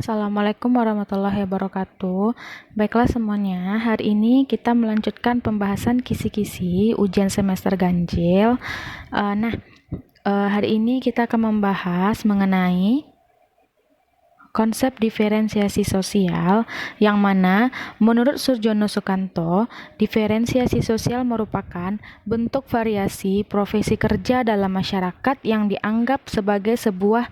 Assalamualaikum warahmatullahi wabarakatuh. Baiklah semuanya, hari ini kita melanjutkan pembahasan kisi-kisi ujian semester ganjil. Hari ini kita akan membahas mengenai konsep diferensiasi sosial, yang mana menurut Surjono Sukanto, diferensiasi sosial merupakan bentuk variasi profesi kerja dalam masyarakat yang dianggap sebagai sebuah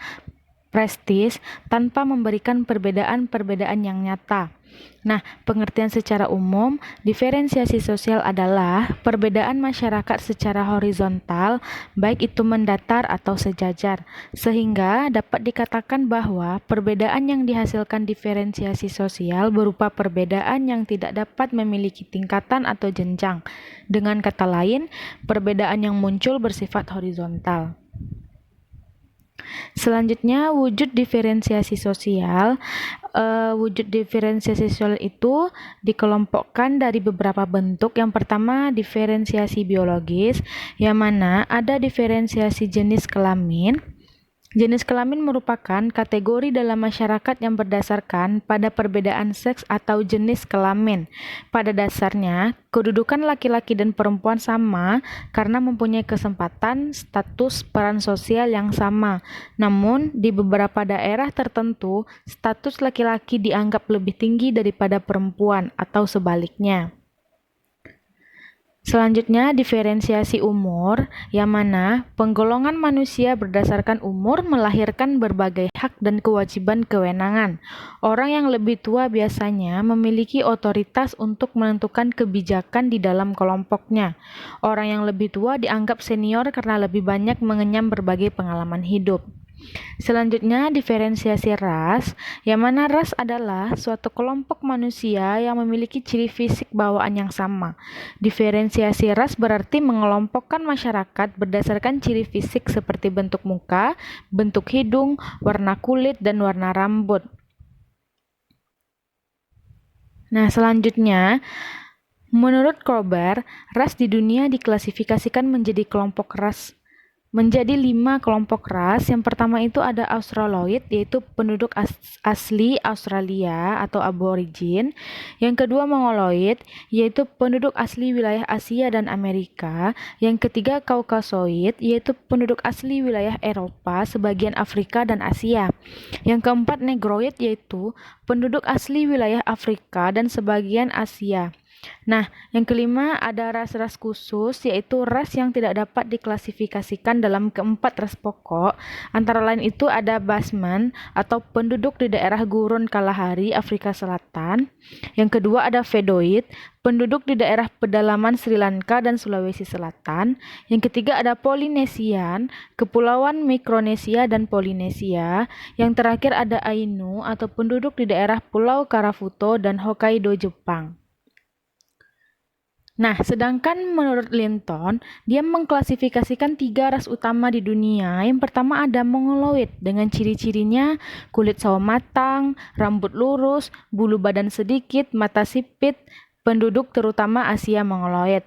prestis tanpa memberikan perbedaan-perbedaan yang nyata. Nah, pengertian secara umum, diferensiasi sosial adalah perbedaan masyarakat secara horizontal, baik itu mendatar atau sejajar, sehingga dapat dikatakan bahwa perbedaan yang dihasilkan diferensiasi sosial berupa perbedaan yang tidak dapat memiliki tingkatan atau jenjang. Dengan kata lain, perbedaan yang muncul bersifat horizontal. Selanjutnya, wujud diferensiasi sosial. Wujud diferensiasi sosial itu dikelompokkan dari beberapa bentuk. Yang pertama, diferensiasi biologis, yang mana ada diferensiasi jenis kelamin. Jenis kelamin merupakan kategori dalam masyarakat yang berdasarkan pada perbedaan seks atau jenis kelamin. Pada dasarnya, kedudukan laki-laki dan perempuan sama karena mempunyai kesempatan, status, peran sosial yang sama. Namun, di beberapa daerah tertentu, status laki-laki dianggap lebih tinggi daripada perempuan atau sebaliknya. Selanjutnya, diferensiasi umur, yang mana penggolongan manusia berdasarkan umur melahirkan berbagai hak dan kewajiban kewenangan. Orang yang lebih tua biasanya memiliki otoritas untuk menentukan kebijakan di dalam kelompoknya. Orang yang lebih tua dianggap senior karena lebih banyak mengenyam berbagai pengalaman hidup. Selanjutnya, diferensiasi ras, yang mana ras adalah suatu kelompok manusia yang memiliki ciri fisik bawaan yang sama. Diferensiasi ras berarti mengelompokkan masyarakat berdasarkan ciri fisik seperti bentuk muka, bentuk hidung, warna kulit, dan warna rambut. Nah, selanjutnya, menurut Kober, ras di dunia diklasifikasikan menjadi 5 kelompok ras. Yang pertama itu ada Australoid, yaitu penduduk asli Australia atau aborigin. Yang kedua Mongoloid, yaitu penduduk asli wilayah Asia dan Amerika. Yang ketiga Caucasoid, yaitu penduduk asli wilayah Eropa, sebagian Afrika dan Asia. Yang keempat Negroid, yaitu penduduk asli wilayah Afrika dan sebagian Asia. Nah, yang kelima ada ras-ras khusus, yaitu ras yang tidak dapat diklasifikasikan dalam keempat ras pokok. Antara lain itu ada Basman atau penduduk di daerah gurun Kalahari, Afrika Selatan. Yang kedua ada Vedoid, penduduk di daerah pedalaman Sri Lanka dan Sulawesi Selatan. Yang ketiga ada Polinesian, kepulauan Mikronesia dan Polinesia. Yang terakhir ada Ainu atau penduduk di daerah Pulau Karafuto dan Hokkaido, Jepang. Nah, sedangkan menurut Linton, dia mengklasifikasikan 3 ras utama di dunia. Yang pertama ada Mongoloid, dengan ciri-cirinya kulit sawo matang, rambut lurus, bulu badan sedikit, mata sipit, penduduk terutama Asia Mongoloid.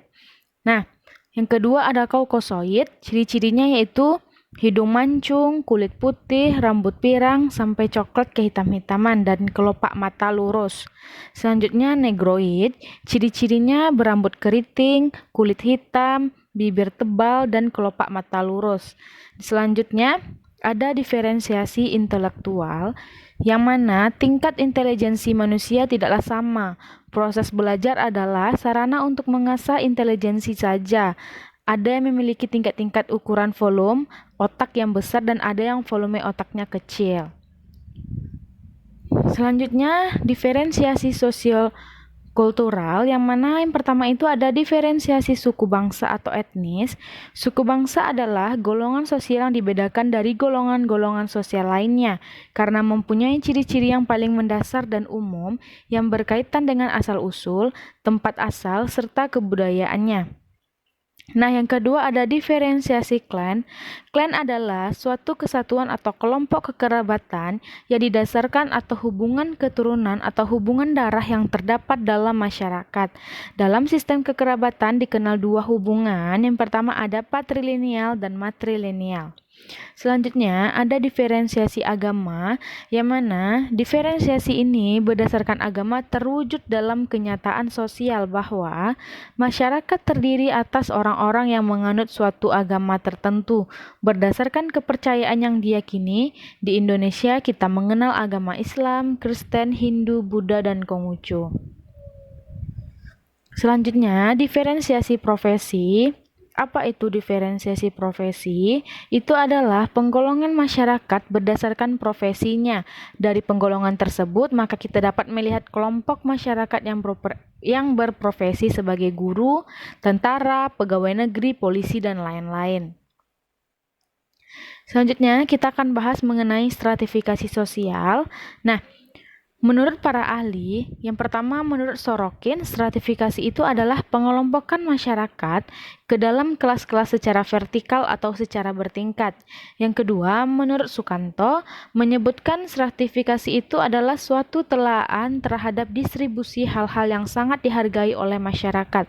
Nah, yang kedua ada Caucasoid, ciri-cirinya yaitu hidung mancung, kulit putih, rambut pirang sampai coklat kehitam-hitaman, dan kelopak mata lurus. Selanjutnya Negroid, ciri-cirinya berambut keriting, kulit hitam, bibir tebal, dan kelopak mata lurus. Selanjutnya ada diferensiasi intelektual, yang mana tingkat intelijensi manusia tidaklah sama. Proses belajar adalah sarana untuk mengasah intelijensi saja. Ada yang memiliki tingkat-tingkat ukuran volume otak yang besar dan ada yang volume otaknya kecil. Selanjutnya, diferensiasi sosial kultural, yang mana yang pertama itu ada diferensiasi suku bangsa atau etnis. Suku bangsa adalah golongan sosial yang dibedakan dari golongan-golongan sosial lainnya karena mempunyai ciri-ciri yang paling mendasar dan umum yang berkaitan dengan asal-usul, tempat asal, serta kebudayaannya. Nah, yang kedua ada diferensiasi klan. Klan adalah suatu kesatuan atau kelompok kekerabatan yang didasarkan atau hubungan keturunan atau hubungan darah yang terdapat dalam masyarakat. Dalam sistem kekerabatan dikenal 2 hubungan. Yang pertama ada patrilineal dan matrilineal. Selanjutnya, ada diferensiasi agama, yang mana diferensiasi ini berdasarkan agama terwujud dalam kenyataan sosial bahwa masyarakat terdiri atas orang-orang yang menganut suatu agama tertentu. Berdasarkan kepercayaan yang diyakini, di Indonesia kita mengenal agama Islam, Kristen, Hindu, Buddha, dan Konghucu. Selanjutnya, diferensiasi profesi. Apa itu diferensiasi profesi? Itu adalah penggolongan masyarakat berdasarkan profesinya. Dari penggolongan tersebut, maka kita dapat melihat kelompok masyarakat yang berprofesi sebagai guru, tentara, pegawai negeri, polisi, dan lain-lain. Selanjutnya, kita akan bahas mengenai stratifikasi sosial. Nah, menurut para ahli, yang pertama menurut Sorokin, stratifikasi itu adalah pengelompokan masyarakat ke dalam kelas-kelas secara vertikal atau secara bertingkat. Yang kedua, menurut Sukanto, menyebutkan stratifikasi itu adalah suatu telaan terhadap distribusi hal-hal yang sangat dihargai oleh masyarakat.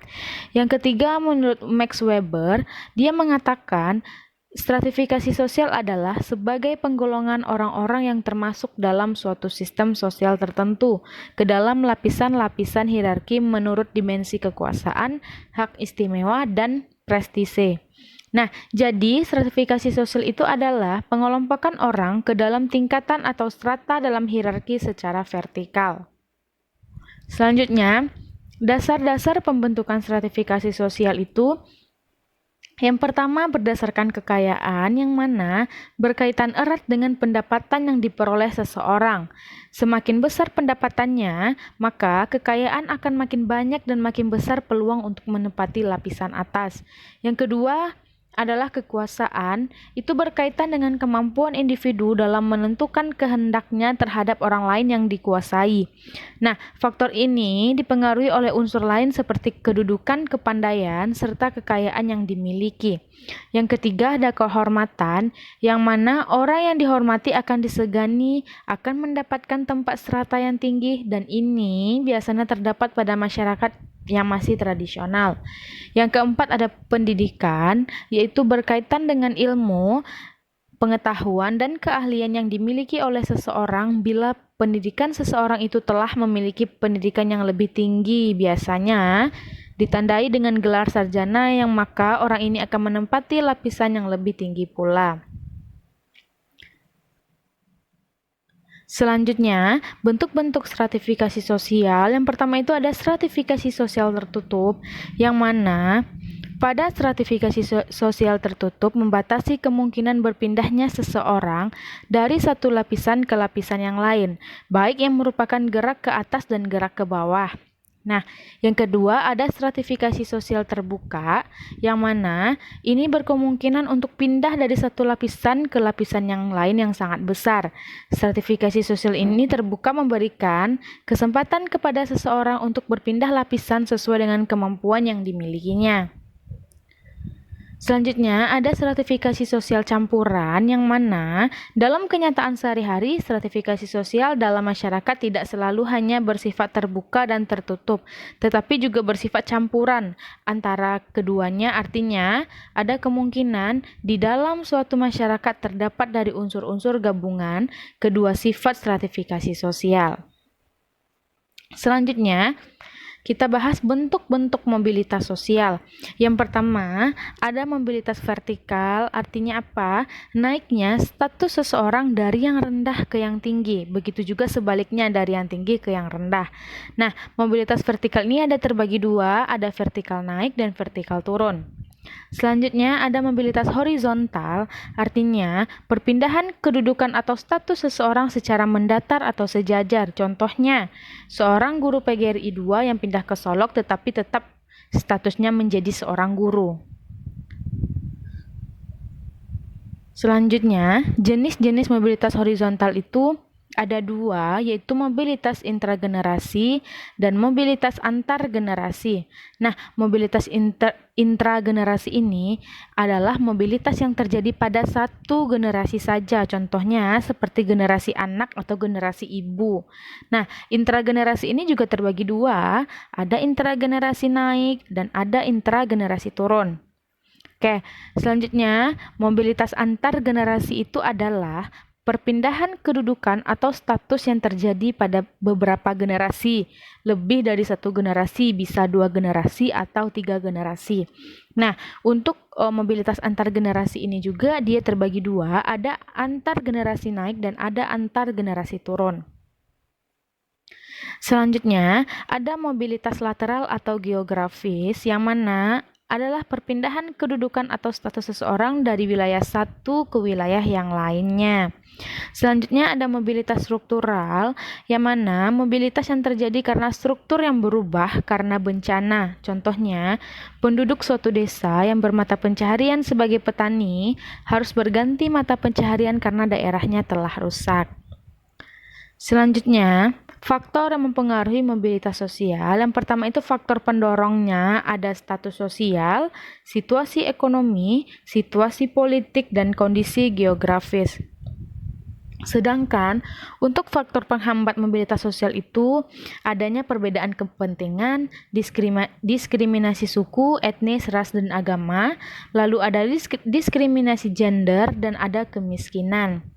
Yang ketiga, menurut Max Weber, dia mengatakan stratifikasi sosial adalah sebagai penggolongan orang-orang yang termasuk dalam suatu sistem sosial tertentu ke dalam lapisan-lapisan hierarki menurut dimensi kekuasaan, hak istimewa, dan prestise. Nah, jadi stratifikasi sosial itu adalah pengelompokan orang ke dalam tingkatan atau strata dalam hierarki secara vertikal. Selanjutnya, dasar-dasar pembentukan stratifikasi sosial itu yang pertama berdasarkan kekayaan yang mana berkaitan erat dengan pendapatan yang diperoleh seseorang. Semakin besar pendapatannya, maka kekayaan akan makin banyak dan makin besar peluang untuk menempati lapisan atas. Yang kedua adalah kekuasaan, itu berkaitan dengan kemampuan individu dalam menentukan kehendaknya terhadap orang lain yang dikuasai. Nah, faktor ini dipengaruhi oleh unsur lain seperti kedudukan, kepandaian, serta kekayaan yang dimiliki. Yang ketiga ada kehormatan, yang mana orang yang dihormati akan disegani, akan mendapatkan tempat strata yang tinggi, dan ini biasanya terdapat pada masyarakat yang masih tradisional. Yang keempat ada pendidikan, yaitu berkaitan dengan ilmu, pengetahuan, dan keahlian yang dimiliki oleh seseorang bila pendidikan seseorang itu telah memiliki pendidikan yang lebih tinggi, biasanya ditandai dengan gelar sarjana yang maka orang ini akan menempati lapisan yang lebih tinggi pula. Selanjutnya, bentuk-bentuk stratifikasi sosial. Yang pertama itu ada stratifikasi sosial tertutup, yang mana pada stratifikasi sosial tertutup membatasi kemungkinan berpindahnya seseorang dari satu lapisan ke lapisan yang lain, baik yang merupakan gerak ke atas dan gerak ke bawah. Nah, yang kedua ada stratifikasi sosial terbuka, yang mana ini berkemungkinan untuk pindah dari satu lapisan ke lapisan yang lain yang sangat besar. Stratifikasi sosial ini terbuka memberikan kesempatan kepada seseorang untuk berpindah lapisan sesuai dengan kemampuan yang dimilikinya. Selanjutnya, ada stratifikasi sosial campuran, yang mana dalam kenyataan sehari-hari, stratifikasi sosial dalam masyarakat tidak selalu hanya bersifat terbuka dan tertutup, tetapi juga bersifat campuran antara keduanya. Artinya, ada kemungkinan di dalam suatu masyarakat terdapat dari unsur-unsur gabungan kedua sifat stratifikasi sosial. Selanjutnya, kita bahas bentuk-bentuk mobilitas sosial. Yang pertama, ada mobilitas vertikal, artinya apa? Naiknya status seseorang dari yang rendah ke yang tinggi. Begitu juga sebaliknya dari yang tinggi ke yang rendah. Nah, mobilitas vertikal ini ada terbagi dua, ada vertikal naik dan vertikal turun. Selanjutnya ada mobilitas horizontal, artinya perpindahan kedudukan atau status seseorang secara mendatar atau sejajar. Contohnya, seorang guru PGRI 2 yang pindah ke Solok tetapi tetap statusnya menjadi seorang guru. Selanjutnya, jenis-jenis mobilitas horizontal itu ada dua, yaitu mobilitas intragenerasi dan mobilitas antargenerasi. Nah, mobilitas intragenerasi ini adalah mobilitas yang terjadi pada satu generasi saja, contohnya seperti generasi anak atau generasi ibu. Nah, intragenerasi ini juga terbagi dua, ada intragenerasi naik dan ada intragenerasi turun. Oke, selanjutnya mobilitas antar generasi itu adalah perpindahan kedudukan atau status yang terjadi pada beberapa generasi. Lebih dari satu generasi, bisa 2 generasi atau 3 generasi. Nah, untuk mobilitas antar generasi ini juga dia terbagi dua, ada antar generasi naik dan ada antar generasi turun. Selanjutnya, ada mobilitas lateral atau geografis yang mana adalah perpindahan kedudukan atau status seseorang dari wilayah satu ke wilayah yang lainnya. Selanjutnya ada mobilitas struktural, yang mana mobilitas yang terjadi karena struktur yang berubah karena bencana. Contohnya, penduduk suatu desa yang bermata pencaharian sebagai petani harus berganti mata pencaharian karena daerahnya telah rusak. Selanjutnya, faktor yang mempengaruhi mobilitas sosial. Yang pertama itu faktor pendorongnya ada status sosial, situasi ekonomi, situasi politik, dan kondisi geografis. Sedangkan untuk faktor penghambat mobilitas sosial itu adanya perbedaan kepentingan, diskriminasi suku, etnis, ras, dan agama, lalu ada diskriminasi gender, dan ada kemiskinan.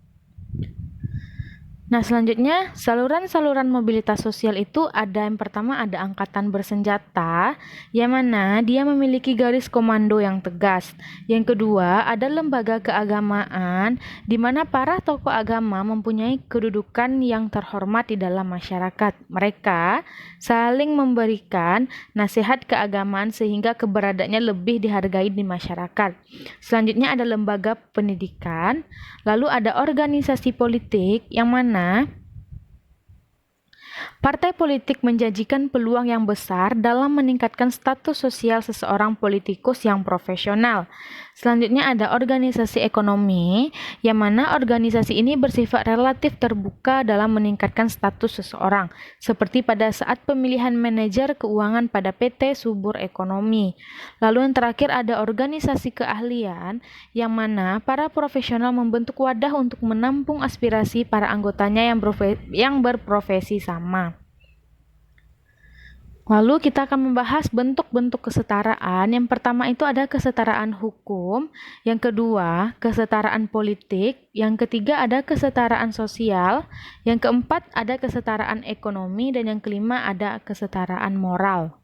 Nah, selanjutnya saluran-saluran mobilitas sosial itu ada yang pertama ada angkatan bersenjata, yang mana dia memiliki garis komando yang tegas. Yang kedua ada lembaga keagamaan, di mana para tokoh agama mempunyai kedudukan yang terhormat di dalam masyarakat. Mereka saling memberikan nasihat keagamaan sehingga keberadaannya lebih dihargai di masyarakat. Selanjutnya ada lembaga pendidikan, lalu ada organisasi politik yang mana partai politik menjanjikan peluang yang besar dalam meningkatkan status sosial seseorang politikus yang profesional. Selanjutnya ada organisasi ekonomi, yang mana organisasi ini bersifat relatif terbuka dalam meningkatkan status seseorang, seperti pada saat pemilihan manajer keuangan pada PT Subur Ekonomi. Lalu yang terakhir ada organisasi keahlian, yang mana para profesional membentuk wadah untuk menampung aspirasi para anggotanya yang berprofesi sama. Lalu kita akan membahas bentuk-bentuk kesetaraan. Yang pertama itu ada kesetaraan hukum, yang kedua kesetaraan politik, yang ketiga ada kesetaraan sosial, yang keempat ada kesetaraan ekonomi, dan yang kelima ada kesetaraan moral.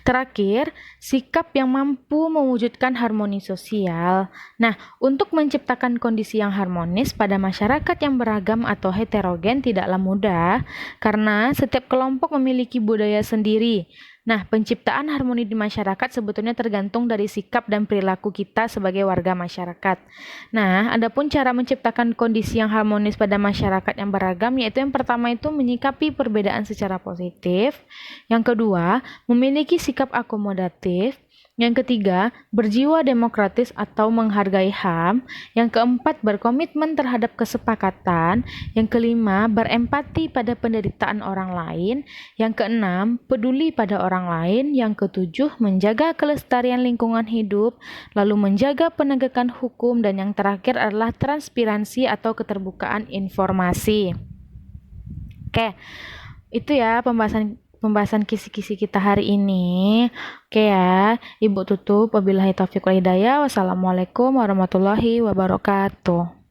Terakhir, sikap yang mampu mewujudkan harmoni sosial. Nah, untuk menciptakan kondisi yang harmonis pada masyarakat yang beragam atau heterogen tidaklah mudah, karena setiap kelompok memiliki budaya sendiri. Nah, penciptaan harmoni di masyarakat sebetulnya tergantung dari sikap dan perilaku kita sebagai warga masyarakat. Nah, adapun cara menciptakan kondisi yang harmonis pada masyarakat yang beragam, yaitu yang pertama itu menyikapi perbedaan secara positif, yang kedua, memiliki sikap akomodatif, yang ketiga, berjiwa demokratis atau menghargai HAM, yang keempat, berkomitmen terhadap kesepakatan, yang kelima, berempati pada penderitaan orang lain, yang keenam, peduli pada orang lain, yang ketujuh, menjaga kelestarian lingkungan hidup, lalu menjaga penegakan hukum, dan yang terakhir adalah transparansi atau keterbukaan informasi. Oke, itu ya pembahasan kisi-kisi kita hari ini. Oke ya, Ibu tutup. Wabillahi taufiq wal hidayah. Wassalamualaikum warahmatullahi wabarakatuh.